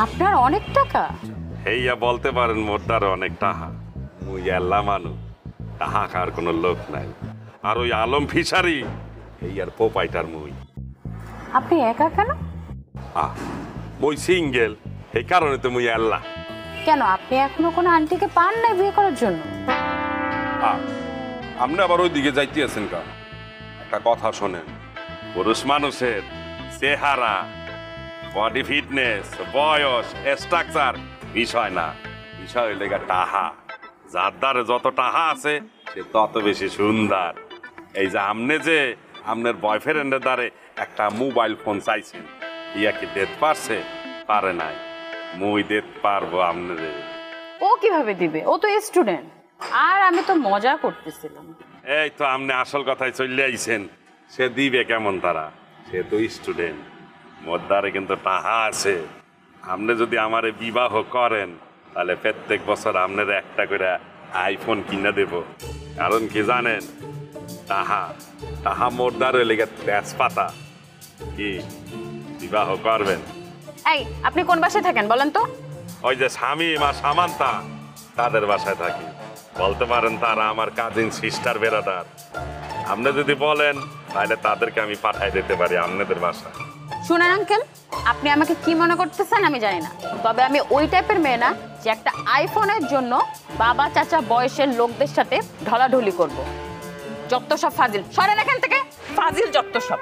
আপনার অনেক টাকা? হেইয়া বলতে পারেন মোটার অনেক টাহা। মুই এল্লা মানু, তাহা কার কোনো লোক নাই। আর ওই আলম ফিশারি হেইয়ার পোপাইটার মুই। আপনি একা কেন? মুই সিঙ্গেল, এই কারণে তো মুই এল্লা। কেন আপনি এখনো কোনো আন্টিকে পান নাই বিয়ে করার জন্য? আপনি আবার ওই দিকে যাইতে আছেন কা? একটা কথা শোনেন, পুরুষ মানুষের চেহারা, বডি ফিটনেস, বয়স, স্ট্রাকচার বিষয় না, বিষয় হইলে টাহা। যার দ্বারে যত টাহা আছে সে তত বেশি সুন্দর। এই যে আমনে যে আপনার বয়ফ্রেন্ডের দ্বারে একটা মোবাইল ফোন চাইছেন, ইয়া কি দিতে পারছে? পারে নাই। মুই দিতে পারবো আপনাদের। ও কিভাবে দিবে? ও তো স্টুডেন্ট। আর আমি তো মজা করতেছিলাম। এই তো আপনি আসল কথায় চলে আইছেন। সে দিবে কেমন তারা? সে তো স্টুডেন্ট। মোর দ্বারে কিন্তু টাহা আছে। আপনি যদি আমারে বিবাহ করেন তাহলে প্রত্যেক বছর আপনার একটা করে আইফোন কিনে দেব। কারণ কি জানেন? টাহা টাহা মোর দ্বারে লেগে তেজপাতা। কি বিবাহ করবেন? এই আপনি কোন বাসায় থাকেন বলেন তো? ওই যে স্বামী মা সামান্তা, তাদের বাসায় থাকি। বলতে পারেন তারা আমার কাজিন সিস্টার বেরাদার। আপনি যদি বলেন তাহলে তাদেরকে আমি পাঠাই দিতে পারি আপনাদের বাসায়। শুনেন আঙ্কেল, আপনি আমাকে কি মনে করতেছেন আমি জানি না, তবে আমি ওই টাইপের মেয়ে না যে একটা আইফোনের জন্য বাবা চাচা বয়সের লোকদের সাথে ঢলাঢলি করব। যত সব ফাজিল, সরেন এখান থেকে, ফাজিল যত সব।